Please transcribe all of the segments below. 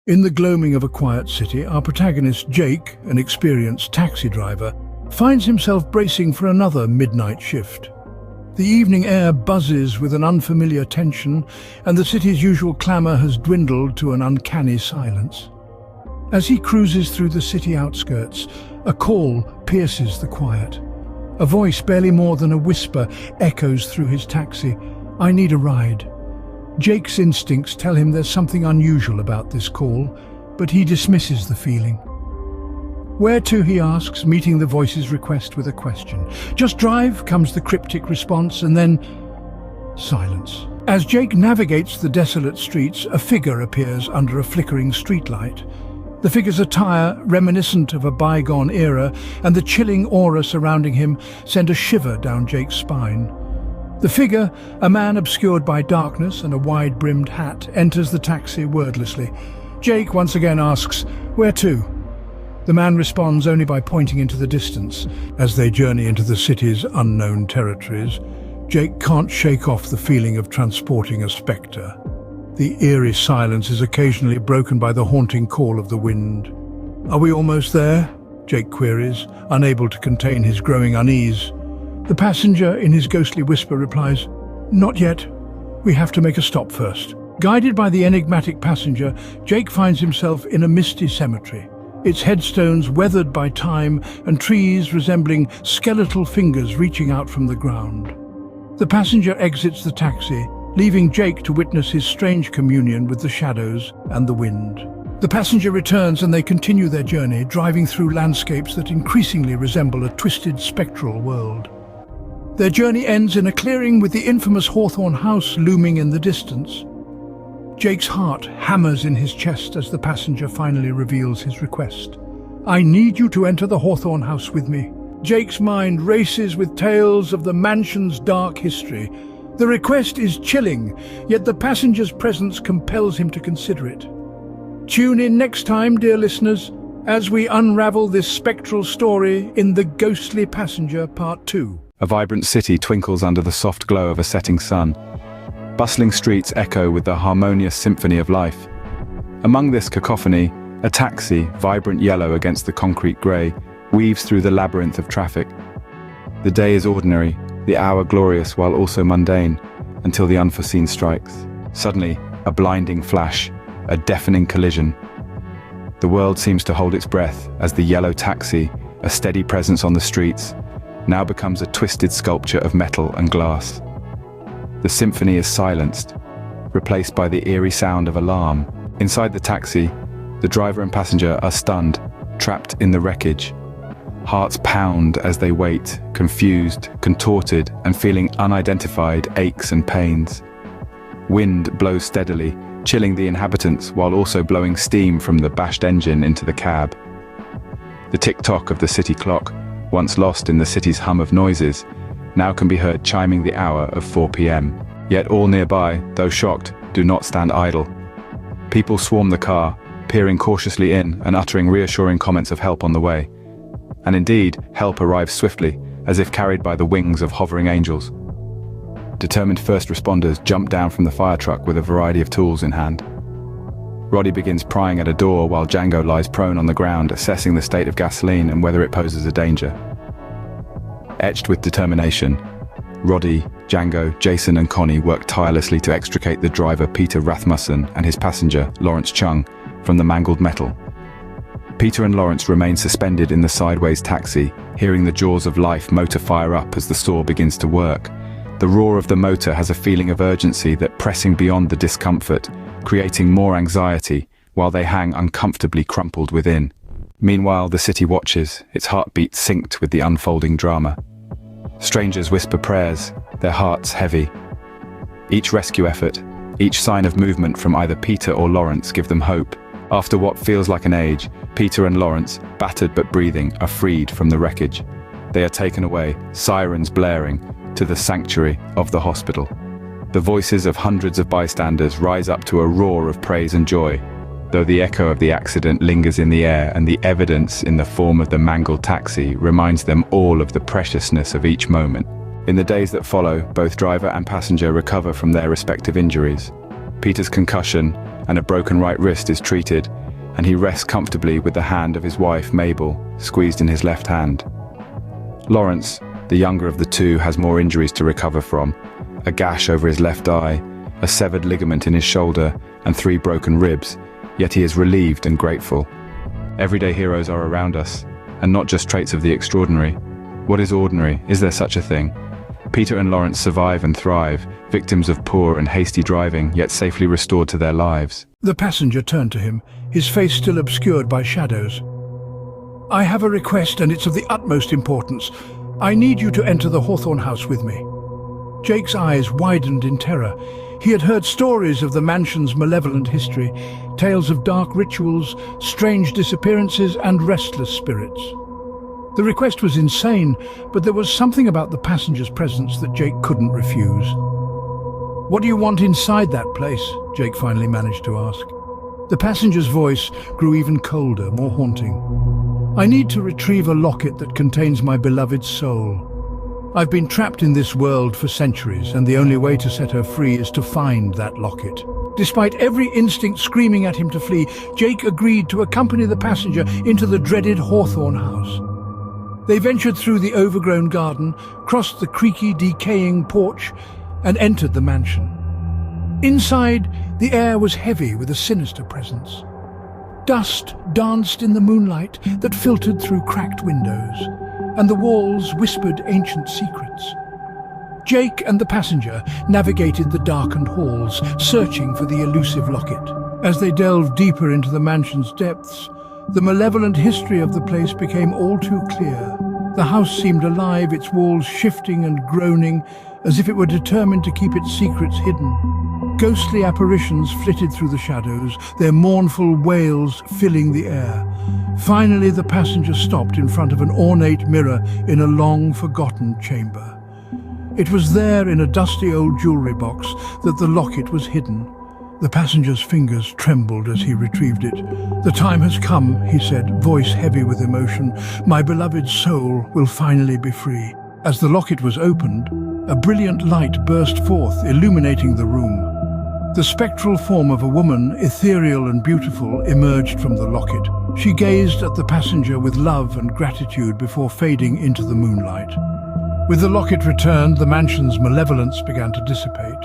In the gloaming of a quiet city, our protagonist, Jake, an experienced taxi driver, finds himself bracing for another midnight shift. The evening air buzzes with an unfamiliar tension, and the city's usual clamour has dwindled to an uncanny silence. As he cruises through the city outskirts, a call pierces the quiet. A voice, barely more than a whisper, echoes through his taxi. "I need a ride." Jake's instincts tell him there's something unusual about this call, but he dismisses the feeling. "Where to?" he asks, meeting the voice's request with a question. "Just drive," comes the cryptic response, and then silence. As Jake navigates the desolate streets, a figure appears under a flickering streetlight. The figure's attire, reminiscent of a bygone era, and the chilling aura surrounding him send a shiver down Jake's spine. The figure, a man obscured by darkness and a wide-brimmed hat, enters the taxi wordlessly. Jake once again asks, "Where to?" The man responds only by pointing into the distance. As they journey into the city's unknown territories, Jake can't shake off the feeling of transporting a spectre. The eerie silence is occasionally broken by the haunting call of the wind. "Are we almost there?" Jake queries, unable to contain his growing unease. The passenger, in his ghostly whisper, replies, "Not yet. We have to make a stop first." Guided by the enigmatic passenger, Jake finds himself in a misty cemetery, its headstones weathered by time and trees resembling skeletal fingers reaching out from the ground. The passenger exits the taxi, leaving Jake to witness his strange communion with the shadows and the wind. The passenger returns and they continue their journey, driving through landscapes that increasingly resemble a twisted, spectral world. Their journey ends in a clearing with the infamous Hawthorne House looming in the distance. Jake's heart hammers in his chest as the passenger finally reveals his request. "I need you to enter the Hawthorne House with me." Jake's mind races with tales of the mansion's dark history. The request is chilling, yet the passenger's presence compels him to consider it. Tune in next time, dear listeners, as we unravel this spectral story in The Ghostly Passenger Part 2. A vibrant city twinkles under the soft glow of a setting sun. Bustling streets echo with the harmonious symphony of life. Among this cacophony, a taxi, vibrant yellow against the concrete grey, weaves through the labyrinth of traffic. The day is ordinary, the hour glorious while also mundane, until the unforeseen strikes. Suddenly, a blinding flash, a deafening collision. The world seems to hold its breath as the yellow taxi, a steady presence on the streets, now becomes a twisted sculpture of metal and glass. The symphony is silenced, replaced by the eerie sound of alarm. Inside the taxi, the driver and passenger are stunned, trapped in the wreckage. Hearts pound as they wait, confused, contorted, and feeling unidentified aches and pains. Wind blows steadily, chilling the inhabitants while also blowing steam from the bashed engine into the cab. The tick-tock of the city clock, once lost in the city's hum of noises, now can be heard chiming the hour of 4 p.m. Yet all nearby, though shocked, do not stand idle. People swarm the car, peering cautiously in and uttering reassuring comments of help on the way. And indeed, help arrives swiftly, as if carried by the wings of hovering angels. Determined first responders jump down from the fire truck with a variety of tools in hand. Roddy begins prying at a door while Django lies prone on the ground, assessing the state of gasoline and whether it poses a danger. Etched with determination, Roddy, Django, Jason and Connie work tirelessly to extricate the driver Peter Rathmussen and his passenger, Lawrence Chung, from the mangled metal. Peter and Lawrence remain suspended in the sideways taxi, hearing the jaws of life motor fire up as the saw begins to work. The roar of the motor has a feeling of urgency that pressing beyond the discomfort, creating more anxiety while they hang uncomfortably crumpled within. Meanwhile, the city watches, its heartbeat synced with the unfolding drama. Strangers whisper prayers, their hearts heavy. Each rescue effort, each sign of movement from either Peter or Lawrence give them hope. After what feels like an age, Peter and Lawrence, battered but breathing, are freed from the wreckage. They are taken away, sirens blaring, to the sanctuary of the hospital. The voices of hundreds of bystanders rise up to a roar of praise and joy, though the echo of the accident lingers in the air and the evidence in the form of the mangled taxi reminds them all of the preciousness of each moment. In the days that follow, both driver and passenger recover from their respective injuries. Peter's concussion, and a broken right wrist is treated, and he rests comfortably with the hand of his wife, Mabel, squeezed in his left hand. Lawrence, the younger of the two, has more injuries to recover from: a gash over his left eye, a severed ligament in his shoulder, and 3 broken ribs, yet he is relieved and grateful. Everyday heroes are around us, and not just traits of the extraordinary. What is ordinary? Is there such a thing? Peter and Lawrence survive and thrive, victims of poor and hasty driving, yet safely restored to their lives. The passenger turned to him, his face still obscured by shadows. "I have a request, and it's of the utmost importance. I need you to enter the Hawthorne house with me." Jake's eyes widened in terror. He had heard stories of the mansion's malevolent history, tales of dark rituals, strange disappearances, and restless spirits. The request was insane, but there was something about the passenger's presence that Jake couldn't refuse. "What do you want inside that place?" Jake finally managed to ask. The passenger's voice grew even colder, more haunting. "I need to retrieve a locket that contains my beloved's soul. I've been trapped in this world for centuries, and the only way to set her free is to find that locket." Despite every instinct screaming at him to flee, Jake agreed to accompany the passenger into the dreaded Hawthorne house. They ventured through the overgrown garden, crossed the creaky, decaying porch, and entered the mansion. Inside, the air was heavy with a sinister presence. Dust danced in the moonlight that filtered through cracked windows, and the walls whispered ancient secrets. Jake and the passenger navigated the darkened halls, searching for the elusive locket. As they delved deeper into the mansion's depths, the malevolent history of the place became all too clear. The house seemed alive, its walls shifting and groaning, as if it were determined to keep its secrets hidden. Ghostly apparitions flitted through the shadows, their mournful wails filling the air. Finally, the passenger stopped in front of an ornate mirror in a long-forgotten chamber. It was there, in a dusty old jewelry box, that the locket was hidden. The passenger's fingers trembled as he retrieved it. "The time has come," he said, voice heavy with emotion. "My beloved soul will finally be free." As the locket was opened, a brilliant light burst forth, illuminating the room. The spectral form of a woman, ethereal and beautiful, emerged from the locket. She gazed at the passenger with love and gratitude before fading into the moonlight. With the locket returned, the mansion's malevolence began to dissipate.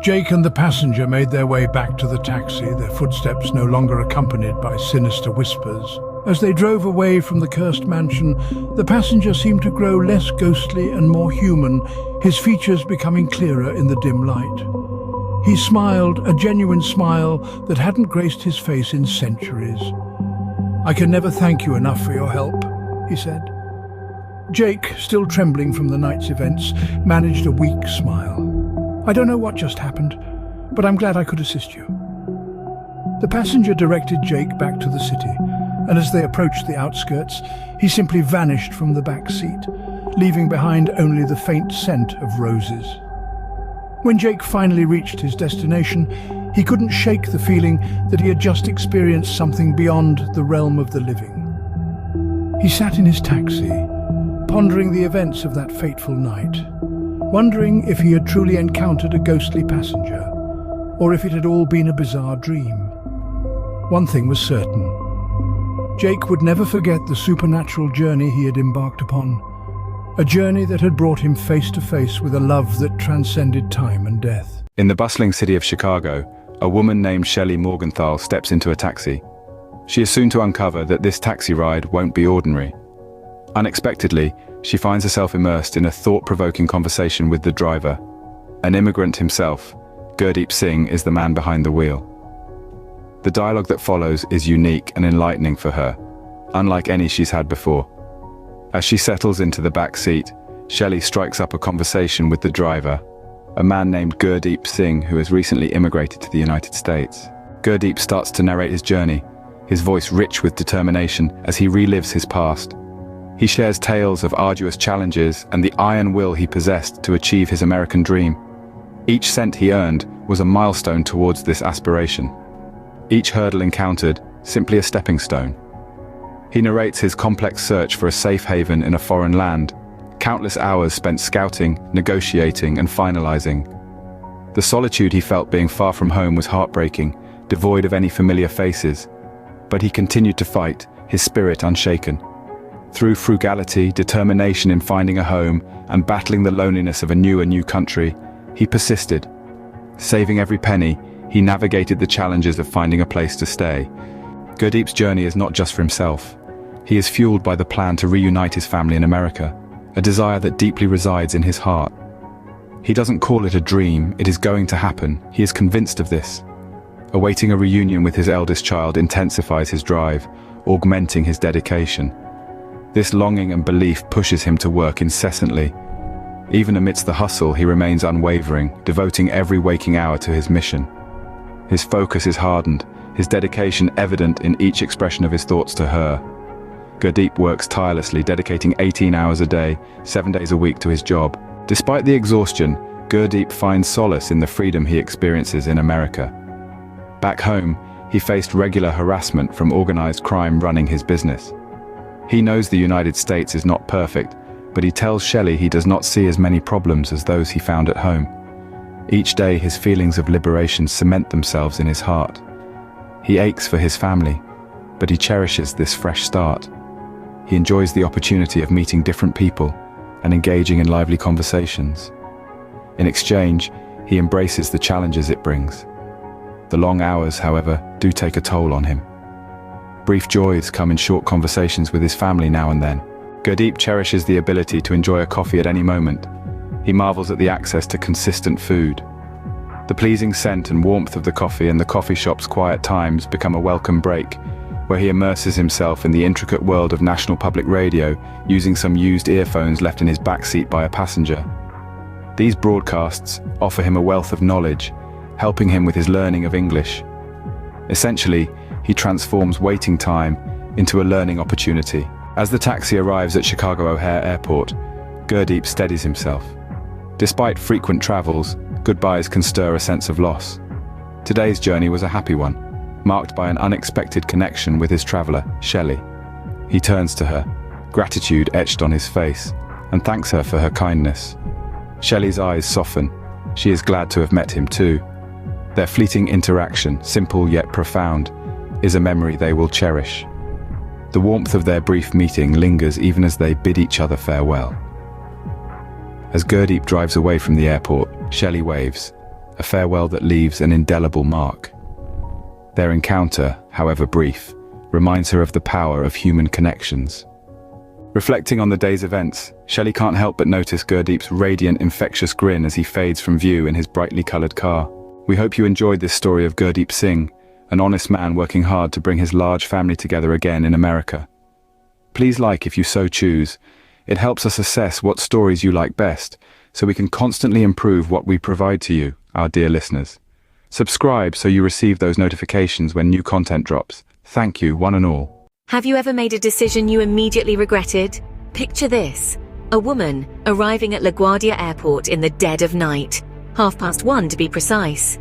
Jake and the passenger made their way back to the taxi, their footsteps no longer accompanied by sinister whispers. As they drove away from the cursed mansion, the passenger seemed to grow less ghostly and more human, his features becoming clearer in the dim light. He smiled, a genuine smile that hadn't graced his face in centuries. "I can never thank you enough for your help," he said. Jake, still trembling from the night's events, managed a weak smile. "I don't know what just happened, but I'm glad I could assist you." The passenger directed Jake back to the city, and as they approached the outskirts, he simply vanished from the back seat, leaving behind only the faint scent of roses. When Jake finally reached his destination, he couldn't shake the feeling that he had just experienced something beyond the realm of the living. He sat in his taxi, pondering the events of that fateful night, wondering if he had truly encountered a ghostly passenger, or if it had all been a bizarre dream. One thing was certain. Jake would never forget the supernatural journey he had embarked upon, a journey that had brought him face to face with a love that transcended time and death. In the bustling city of Chicago, a woman named Shelley Morgenthau steps into a taxi. She is soon to uncover that this taxi ride won't be ordinary. Unexpectedly, she finds herself immersed in a thought-provoking conversation with the driver. An immigrant himself, Gurdeep Singh is the man behind the wheel. The dialogue that follows is unique and enlightening for her, unlike any she's had before. As she settles into the back seat, Shelley strikes up a conversation with the driver, a man named Gurdeep Singh who has recently immigrated to the United States. Gurdeep starts to narrate his journey, his voice rich with determination as he relives his past. He shares tales of arduous challenges and the iron will he possessed to achieve his American dream. Each cent he earned was a milestone towards this aspiration. Each hurdle encountered, simply a stepping stone. He narrates his complex search for a safe haven in a foreign land, countless hours spent scouting, negotiating, and finalizing. The solitude he felt being far from home was heartbreaking, devoid of any familiar faces. But he continued to fight, his spirit unshaken. Through frugality, determination in finding a home, and battling the loneliness of a new country, he persisted. Saving every penny, he navigated the challenges of finding a place to stay. Gurdeep's journey is not just for himself. He is fueled by the plan to reunite his family in America, a desire that deeply resides in his heart. He doesn't call it a dream, it is going to happen. He is convinced of this. Awaiting a reunion with his eldest child intensifies his drive, augmenting his dedication. This longing and belief pushes him to work incessantly. Even amidst the hustle, he remains unwavering, devoting every waking hour to his mission. His focus is hardened, his dedication evident in each expression of his thoughts to her. Gurdeep works tirelessly, dedicating 18 hours a day, 7 days a week to his job. Despite the exhaustion, Gurdeep finds solace in the freedom he experiences in America. Back home, he faced regular harassment from organized crime running his business. He knows the United States is not perfect, but he tells Shelley he does not see as many problems as those he found at home. Each day, his feelings of liberation cement themselves in his heart. He aches for his family, but he cherishes this fresh start. He enjoys the opportunity of meeting different people and engaging in lively conversations. In exchange, he embraces the challenges it brings. The long hours, however, do take a toll on him. Brief joys come in short conversations with his family now and then. Gurdeep cherishes the ability to enjoy a coffee at any moment. He marvels at the access to consistent food. The pleasing scent and warmth of the coffee and the coffee shop's quiet times become a welcome break, where he immerses himself in the intricate world of National Public Radio using some used earphones left in his backseat by a passenger. These broadcasts offer him a wealth of knowledge, helping him with his learning of English. Essentially, he transforms waiting time into a learning opportunity. As the taxi arrives at Chicago O'Hare Airport, Gurdeep steadies himself. Despite frequent travels, goodbyes can stir a sense of loss. Today's journey was a happy one, marked by an unexpected connection with his traveler, Shelley. He turns to her, gratitude etched on his face, and thanks her for her kindness. Shelley's eyes soften. She is glad to have met him too. Their fleeting interaction, simple yet profound, is a memory they will cherish. The warmth of their brief meeting lingers even as they bid each other farewell. As Gurdeep drives away from the airport, Shelley waves, a farewell that leaves an indelible mark. Their encounter, however brief, reminds her of the power of human connections. Reflecting on the day's events, Shelley can't help but notice Gurdeep's radiant, infectious grin as he fades from view in his brightly colored car. We hope you enjoyed this story of Gurdeep Singh, an honest man working hard to bring his large family together again in America. Please like if you so choose. It helps us assess what stories you like best, so we can constantly improve what we provide to you, our dear listeners. Subscribe so you receive those notifications when new content drops. Thank you, one and all. Have you ever made a decision you immediately regretted? Picture this. A woman arriving at LaGuardia Airport in the dead of night, 1:30 to be precise.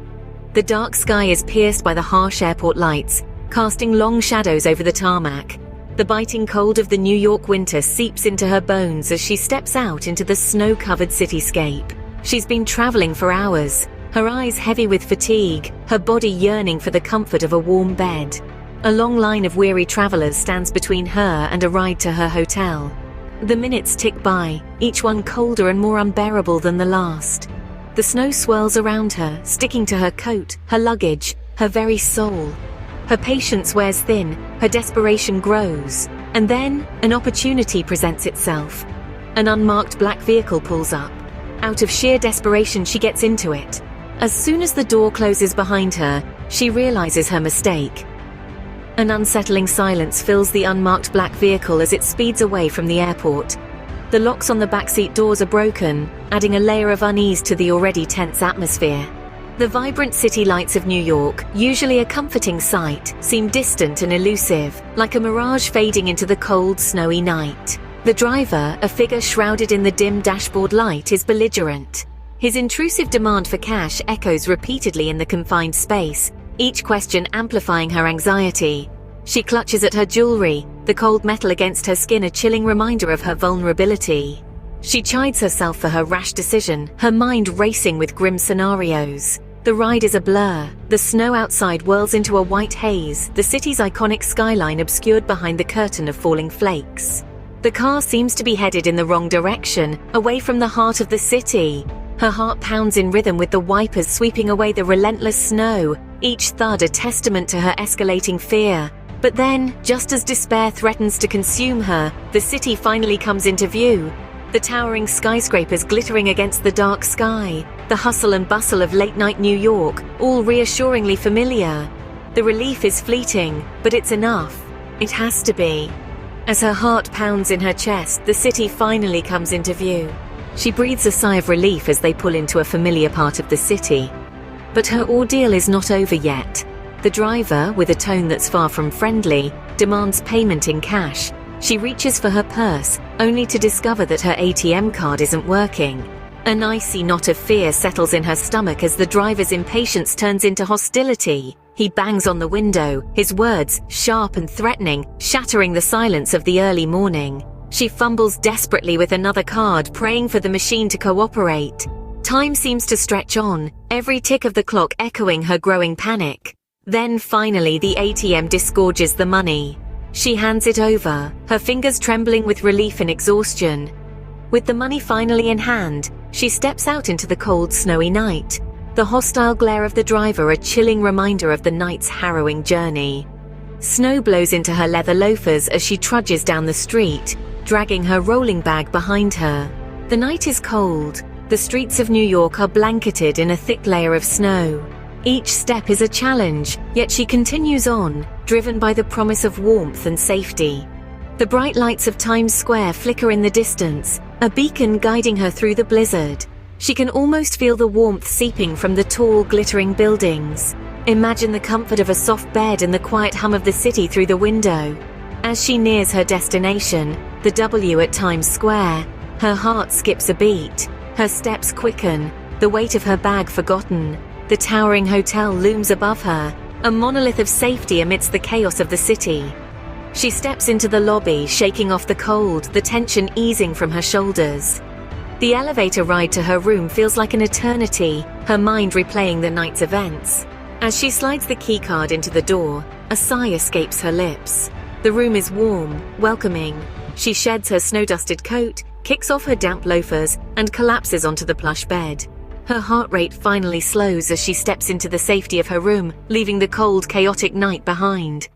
The dark sky is pierced by the harsh airport lights, casting long shadows over the tarmac. The biting cold of the New York winter seeps into her bones as she steps out into the snow-covered cityscape. She's been traveling for hours, her eyes heavy with fatigue, her body yearning for the comfort of a warm bed. A long line of weary travelers stands between her and a ride to her hotel. The minutes tick by, each one colder and more unbearable than the last. The snow swirls around her, sticking to her coat, her luggage, her very soul. Her patience wears thin, her desperation grows. And then, an opportunity presents itself. An unmarked black vehicle pulls up. Out of sheer desperation, she gets into it. As soon as the door closes behind her, she realizes her mistake. An unsettling silence fills the unmarked black vehicle as it speeds away from the airport. The locks on the backseat doors are broken, adding a layer of unease to the already tense atmosphere. The vibrant city lights of New York, usually a comforting sight, seem distant and elusive, like a mirage fading into the cold, snowy night. The driver, a figure shrouded in the dim dashboard light, is belligerent. His intrusive demand for cash echoes repeatedly in the confined space, each question amplifying her anxiety. She clutches at her jewelry, the cold metal against her skin a chilling reminder of her vulnerability. She chides herself for her rash decision, her mind racing with grim scenarios. The ride is a blur. The snow outside whirls into a white haze, the city's iconic skyline obscured behind the curtain of falling flakes. The car seems to be headed in the wrong direction, away from the heart of the city. Her heart pounds in rhythm with the wipers sweeping away the relentless snow, each thud a testament to her escalating fear. But then, just as despair threatens to consume her, the city finally comes into view. The towering skyscrapers glittering against the dark sky, the hustle and bustle of late-night New York, all reassuringly familiar. The relief is fleeting, but it's enough. It has to be. As her heart pounds in her chest, the city finally comes into view. She breathes a sigh of relief as they pull into a familiar part of the city. But her ordeal is not over yet. The driver, with a tone that's far from friendly, demands payment in cash. She reaches for her purse, only to discover that her ATM card isn't working. An icy knot of fear settles in her stomach as the driver's impatience turns into hostility. He bangs on the window, his words, sharp and threatening, shattering the silence of the early morning. She fumbles desperately with another card, praying for the machine to cooperate. Time seems to stretch on, every tick of the clock echoing her growing panic. Then finally the ATM disgorges the money. She hands it over, her fingers trembling with relief and exhaustion. With the money finally in hand, she steps out into the cold, snowy night. The hostile glare of the driver a chilling reminder of the night's harrowing journey. Snow blows into her leather loafers as she trudges down the street, dragging her rolling bag behind her. The night is cold. The streets of New York are blanketed in a thick layer of snow. Each step is a challenge, yet she continues on, driven by the promise of warmth and safety. The bright lights of Times Square flicker in the distance, a beacon guiding her through the blizzard. She can almost feel the warmth seeping from the tall, glittering buildings. Imagine the comfort of a soft bed and the quiet hum of the city through the window. As she nears her destination, the W at Times Square, her heart skips a beat. Her steps quicken, the weight of her bag forgotten. The towering hotel looms above her, a monolith of safety amidst the chaos of the city. She steps into the lobby, shaking off the cold, the tension easing from her shoulders. The elevator ride to her room feels like an eternity, her mind replaying the night's events. As she slides the keycard into the door, a sigh escapes her lips. The room is warm, welcoming. She sheds her snow-dusted coat, kicks off her damp loafers, and collapses onto the plush bed. Her heart rate finally slows as she steps into the safety of her room, leaving the cold, chaotic night behind.